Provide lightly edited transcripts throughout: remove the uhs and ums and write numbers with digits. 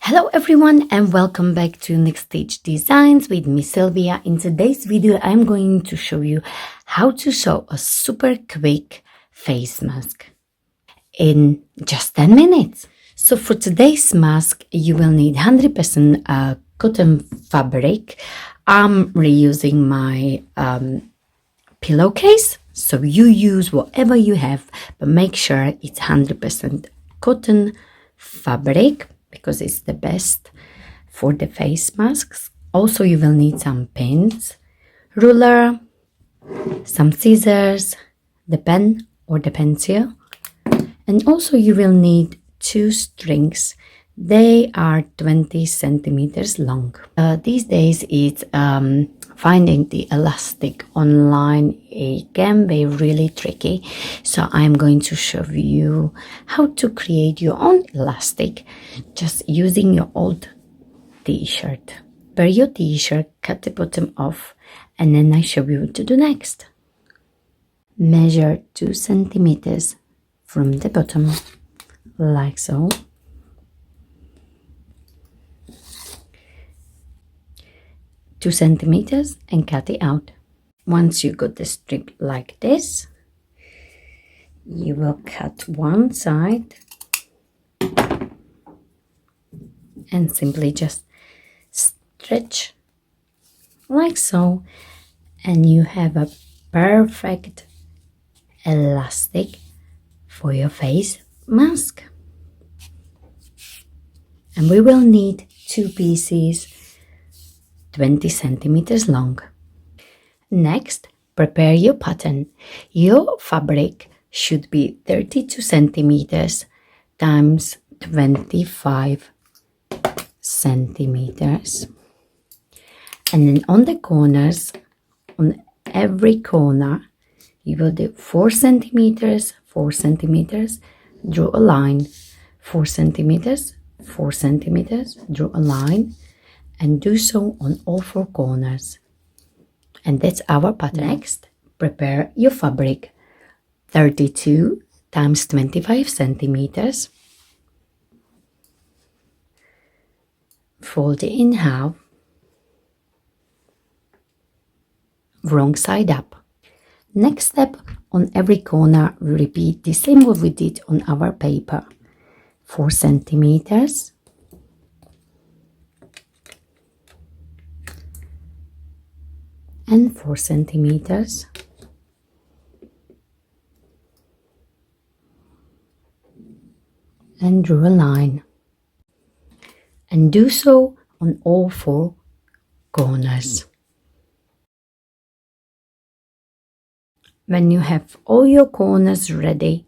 Hello everyone and welcome back to Next Stage Designs with me Sylvia. In today's video I'm going to show you how to sew a super quick face mask in just 10 minutes. So for today's mask you will need 100% cotton fabric. I'm reusing my pillowcase, so you use whatever you have, but make sure it's 100% cotton fabric because it's the best for the face masks. Also, you will need some pins, ruler, some scissors, the pen or the pencil, and also you will need 2 strings. They are 20 centimeters long. These days it's finding the elastic online, it can be really tricky, so I'm going to show you how to create your own elastic just using your old t-shirt. Wear your t-shirt, cut the bottom off, and then I show you what to do next. Measure 2 centimeters from the bottom, like so. Two centimeters and cut it out. Once you got the strip like this, you will cut one side and simply just stretch like so, and you have a perfect elastic for your face mask. And we will need 2 pieces 20 centimeters long. Next, prepare your pattern. Your fabric should be 32 centimeters times 25 centimeters. And then on the corners, on every corner, you will do 4 centimeters, 4 centimeters, draw a line, 4 centimeters, 4 centimeters, draw a line, and do so on all 4 corners. And that's our pattern. Next, prepare your fabric. 32 times 25 centimeters. Fold it in half. Wrong side up. Next step, on every corner, we repeat the same what we did on our paper. 4 centimeters. And 4 centimeters. And draw a line. And do so on all 4 corners. When you have all your corners ready,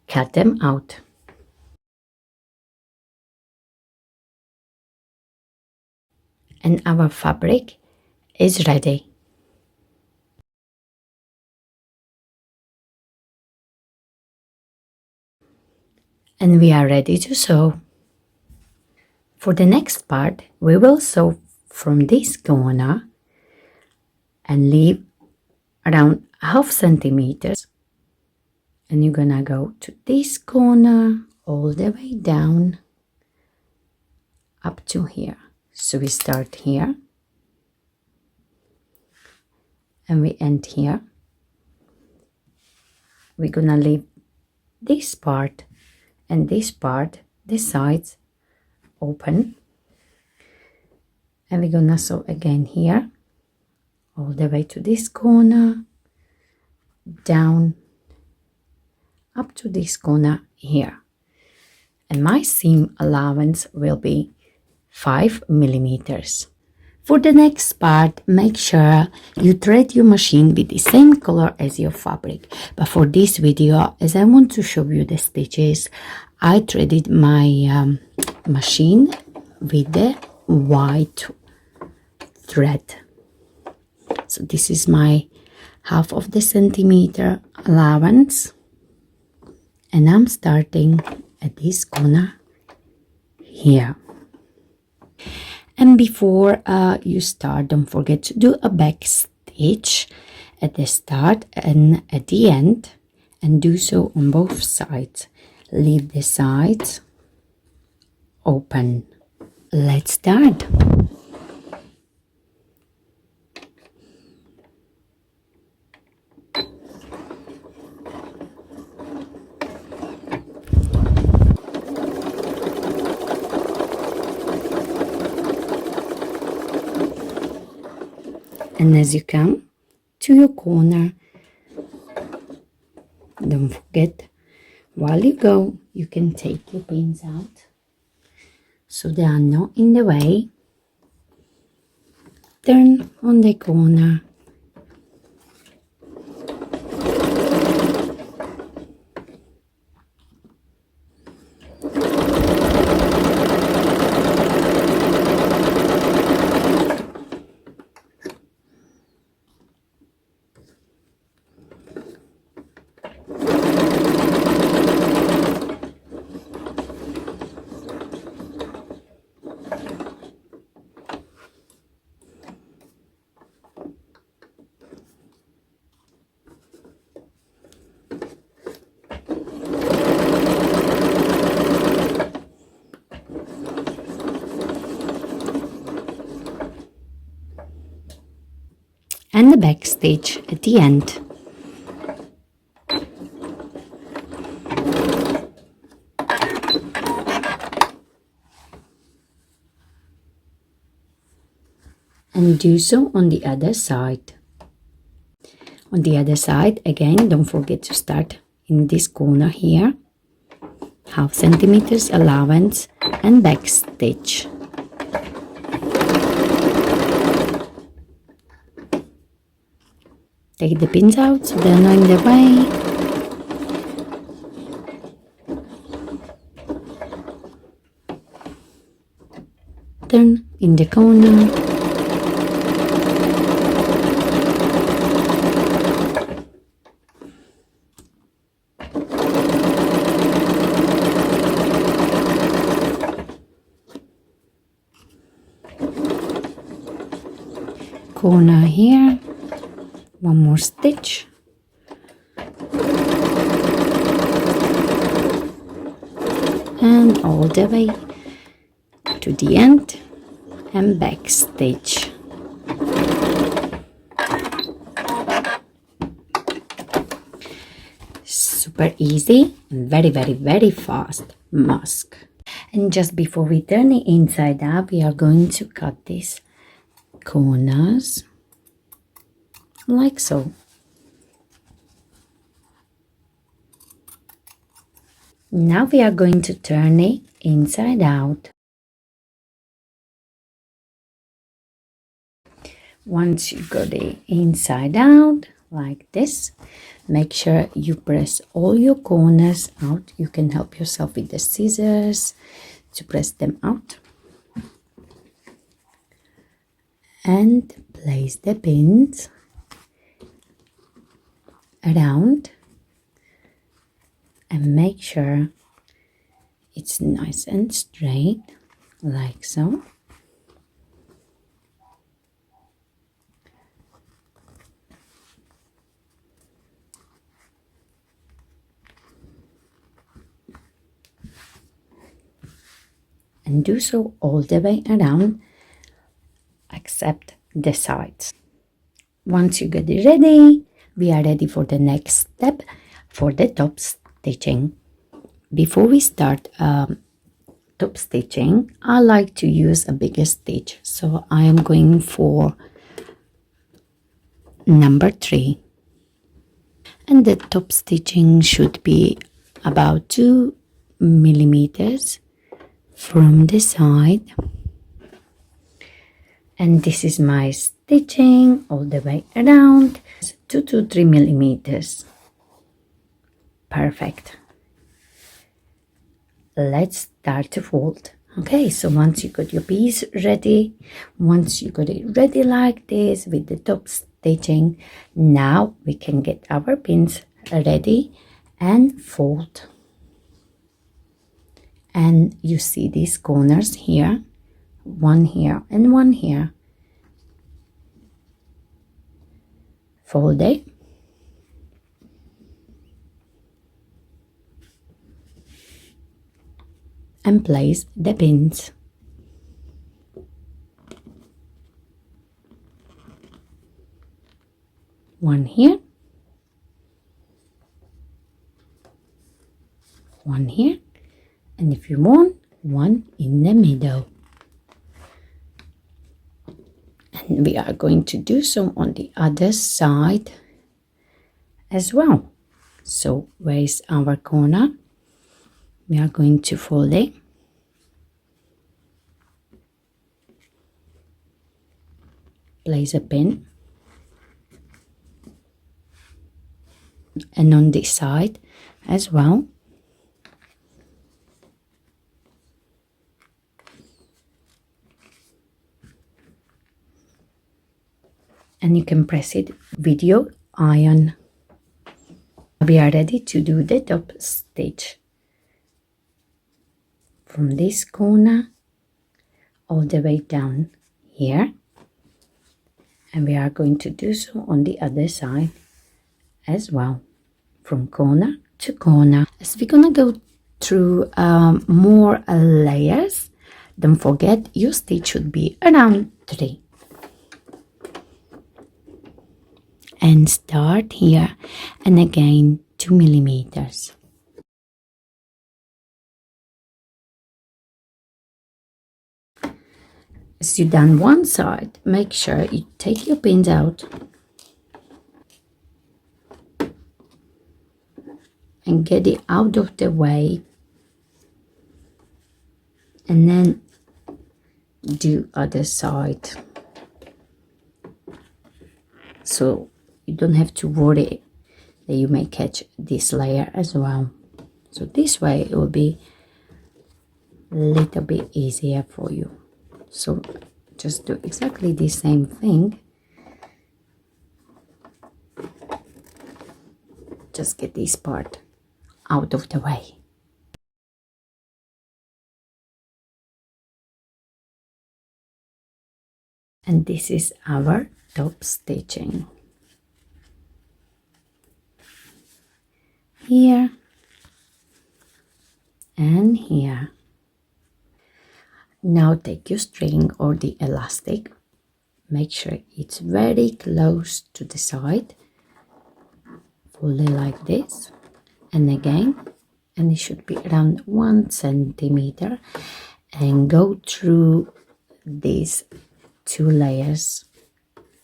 cut them out. And our fabric is ready. And we are ready to sew. For the next part, we will sew from this corner and leave around half centimeters. And you're gonna go to this corner all the way down up to here. So we start here. And we end here. We're gonna leave this part and this part, the sides, open. And we're gonna sew again here, all the way to this corner, down, up to this corner here. And my seam allowance will be 5 millimeters. For the next part, make sure you thread your machine with the same color as your fabric. But for this video, as I want to show you the stitches, I threaded my machine with the white thread. So this is my half of the centimeter allowance. And I'm starting at this corner here. And before you start, don't forget to do a back stitch at the start and at the end, and do so on both sides. Leave the sides open. Let's start. And as you come to your corner, don't forget, while you go, you can take your pins out so they are not in the way. Turn on the corner. And the back stitch at the end. And do so on the other side. On the other side, again, don't forget to start in this corner here, 1/2 centimeters allowance, and back stitch. Take the pins out so they're not in the way. Turn in the corner. Corner here. One more stitch. And all the way to the end and back stitch. Super easy and very fast mask. And just before we turn it inside out, we are going to cut these corners like so. Now we are going to turn it inside out. Once you got it inside out like this, make sure you press all your corners out. You can help yourself with the scissors to press them out. And place the pins around and make sure it's nice and straight like so. And do so all the way around except the sides. Once you get it ready, we are ready for the next step, for the top stitching. Before we start top stitching, I like to use a bigger stitch, so I am going for number 3. And the top stitching should be about 2 millimeters from the side. And this is my stitching all the way around, 2 to 3 millimeters. Perfect. Let's start to fold. Okay, so once you got your piece ready, once you got it ready like this with the top stitching, now we can get our pins ready and fold. And you see these corners here, one here and one here. Fold it. and place the pins. One here, one here, and if you want, one in the middle. And we are going to do so on the other side as well. So where is our corner? We are going to fold it, place a pin, and on this side as well. And you can press it with your iron. We are ready to do the top stitch from this corner all the way down here, and we are going to do so on the other side as well, from corner to corner. As we're gonna go through more layers, don't forget your stitch should be around 3. And start here, and again 2 millimeters. As you done one side, make sure you take your pins out and get it out of the way, and then do other side, so you don't have to worry that you may catch this layer as well. So this way it will be a little bit easier for you. So just do exactly the same thing. Just get this part out of the way. And this is our top stitching. Here and here. Now take your string or the elastic, make sure it's very close to the side, fold it like this, and again, and it should be around 1 centimeter, and go through these 2 layers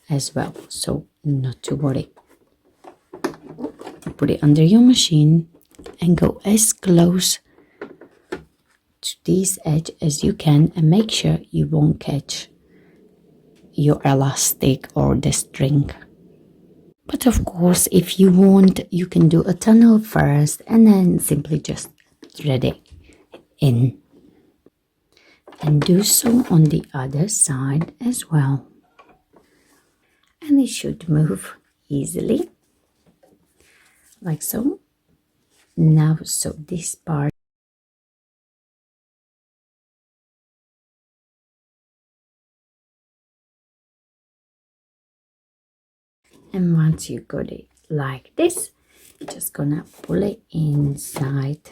as well, so not to worry. Put it under your machine and go as close to this edge as you can, and make sure you won't catch your elastic or the string. But of course, if you want, you can do a tunnel first and then simply just thread it in, and do so on the other side as well, and it should move easily like so. Now sew this part, and once you got it like this, you're just gonna pull it inside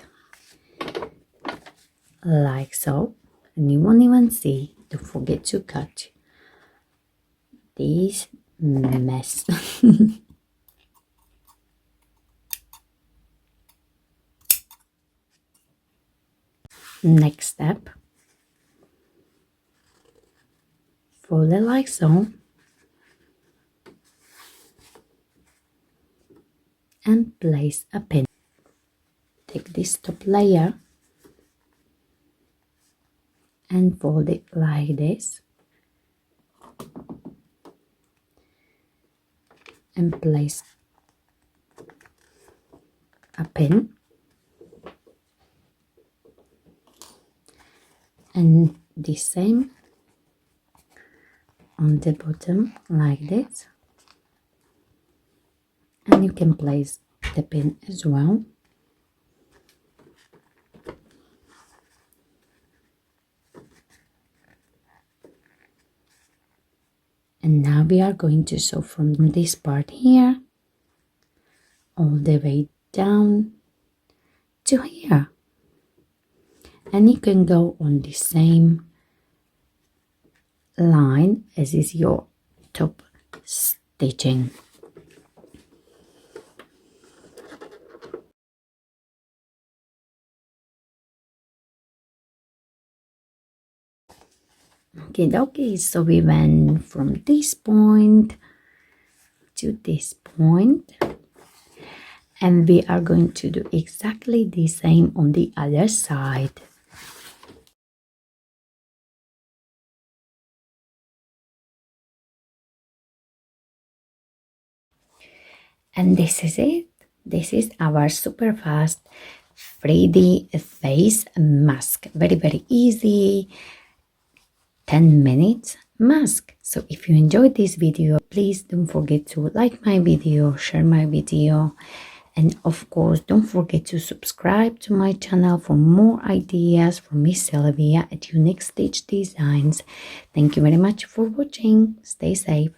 like so, and you won't even see. Don't forget to cut this mess. Next step, fold it like so, and place a pin. Take this top layer and fold it like this, and place a pin, and the same on the bottom like this, and you can place the pin as well. And now we are going to sew from this part here all the way down to here, and you can go on the same line as is your top stitching. Okay, so we went from this point to this point, and we are going to do exactly the same on the other side. And this is it. This is our super fast 3D face mask. Very, very easy. 10 minutes mask. So if you enjoyed this video, please don't forget to like my video, share my video, and of course don't forget to subscribe to my channel for more ideas from Miss Sylvia at Unique Stitch Designs. Thank you very much for watching. Stay safe.